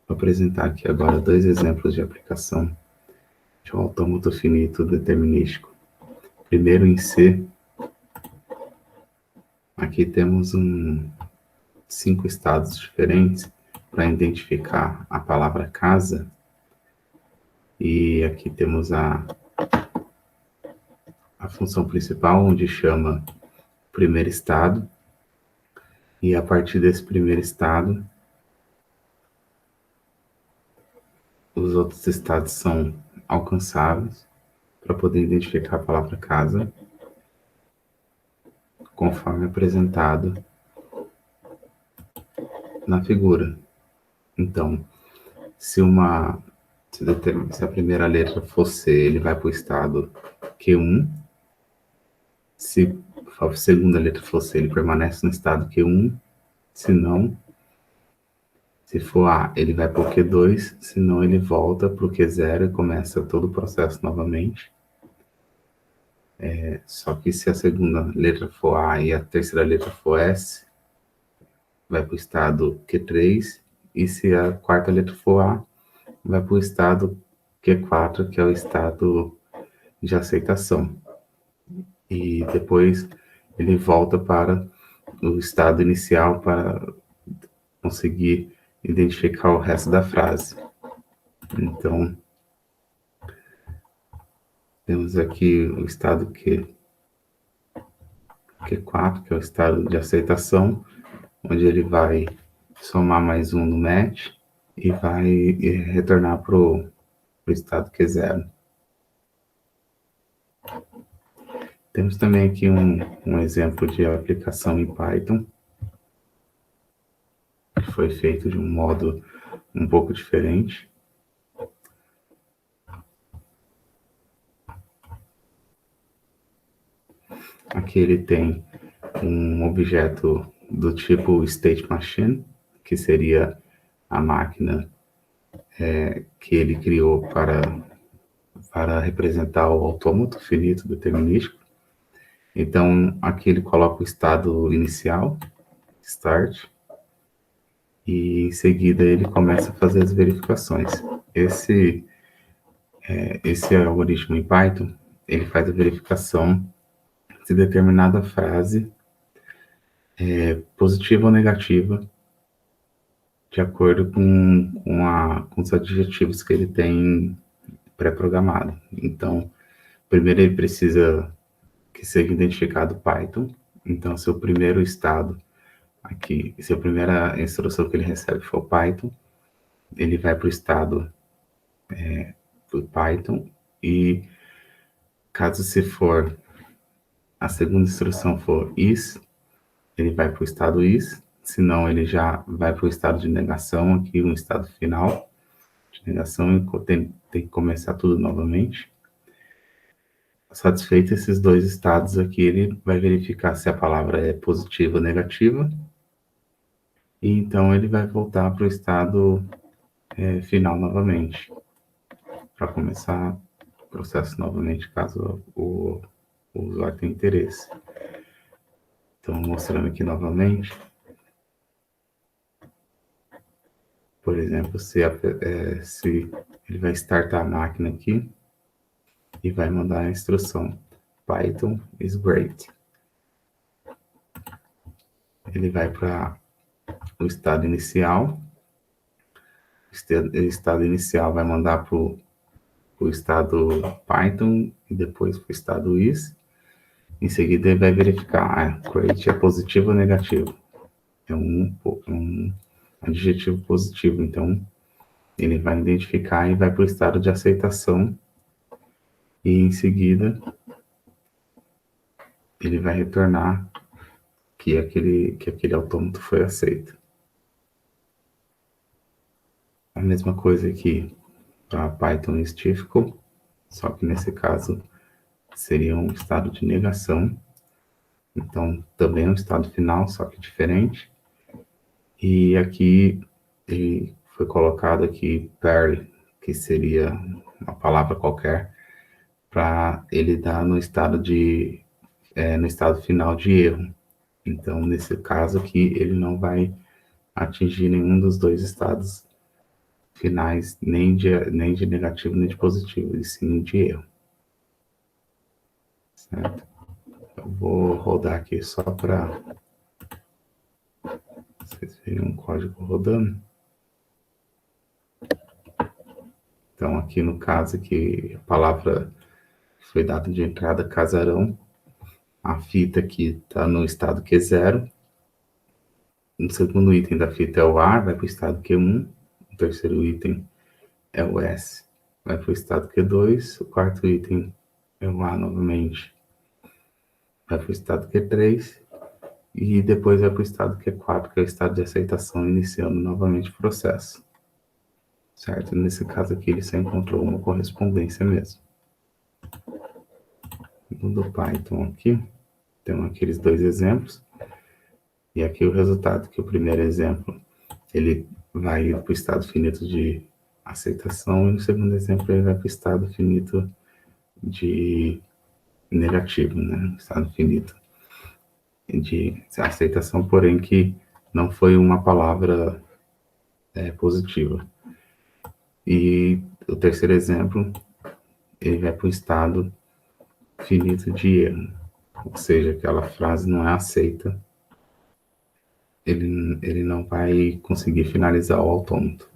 Vou apresentar aqui agora dois exemplos de aplicação de um autômato finito determinístico. Primeiro em C, aqui temos 5 estados diferentes para identificar a palavra casa. E aqui temos a função principal, onde chama primeiro estado. E a partir desse primeiro estado, os outros estados são alcançáveis para poder identificar a palavra casa, conforme apresentado na figura. Então, se a primeira letra for C, ele vai para o estado Q1. Se a segunda letra for C, ele permanece no estado Q1. Se não, se for A, ele vai para o Q2. Se não, ele volta para o Q0 e começa todo o processo novamente. Só que se a segunda letra for A e a terceira letra for S, vai para o estado Q3. E se a quarta letra for A, vai para o estado Q4, que é o estado de aceitação. E depois ele volta para o estado inicial para conseguir identificar o resto da frase. Então, temos aqui o estado Q4, que é o estado de aceitação, onde ele vai somar mais um no match e vai retornar para o estado Q0. Temos também aqui um exemplo de aplicação em Python, que foi feito de um modo um pouco diferente. Aqui ele tem um objeto do tipo State Machine, que seria a máquina que ele criou para representar o autômato finito determinístico. Então, aqui ele coloca o estado inicial, start, e em seguida ele começa a fazer as verificações. Esse algoritmo em Python, ele faz a verificação se determinada frase é positiva ou negativa, de acordo com os adjetivos que ele tem pré-programado. Então, primeiro ele precisa que seja identificado Python. Então, se o primeiro estado aqui, se a primeira instrução que ele recebe for Python, ele vai para o estado do Python. E caso se for a segunda instrução for is, ele vai para o estado is. Senão, ele já vai para o estado de negação, aqui um estado final de negação, e tem que começar tudo novamente. Satisfeito esses dois estados aqui, ele vai verificar se a palavra é positiva ou negativa, e então ele vai voltar para o estado final novamente, para começar o processo novamente, caso o usuário tenha interesse. Então, mostrando aqui novamente, por exemplo, se ele vai startar a máquina aqui, e vai mandar a instrução Python is great. Ele vai para o estado inicial. O estado inicial vai mandar para o estado Python e depois para o estado is. Em seguida, ele vai verificar great é positivo ou negativo. É um adjetivo positivo. Então, ele vai identificar e vai para o estado de aceitação. E em seguida, ele vai retornar que aquele autômato foi aceito. A mesma coisa aqui para Python is difficult, só que nesse caso seria um estado de negação. Então, também é um estado final, só que diferente. E aqui foi colocado aqui Perl, que seria uma palavra qualquer, para ele dar no estado final de erro. Então, nesse caso aqui, ele não vai atingir nenhum dos dois estados finais nem de negativo nem de positivo, e sim de erro. Certo? Eu vou rodar aqui só para vocês verem um código rodando. Então, aqui no caso, aqui, a palavra foi dada de entrada casarão. A fita aqui está no estado Q0. O segundo item da fita é o A, vai para o estado Q1. O terceiro item é o S, vai para o estado Q2. O quarto item é o A novamente, vai para o estado Q3. E depois vai para o estado Q4, que é o estado de aceitação, iniciando novamente o processo. Certo? Nesse caso aqui, ele só encontrou uma correspondência mesmo. No Python aqui, temos aqueles dois exemplos. E aqui o resultado, que o primeiro exemplo, ele vai para o estado finito de aceitação, e no segundo exemplo ele vai para o estado finito de negativo, né? Estado finito de aceitação, porém que não foi uma palavra positiva. E o terceiro exemplo, ele vai para o estado finito de erro, ou seja, aquela frase não é aceita, ele não vai conseguir finalizar o autômato.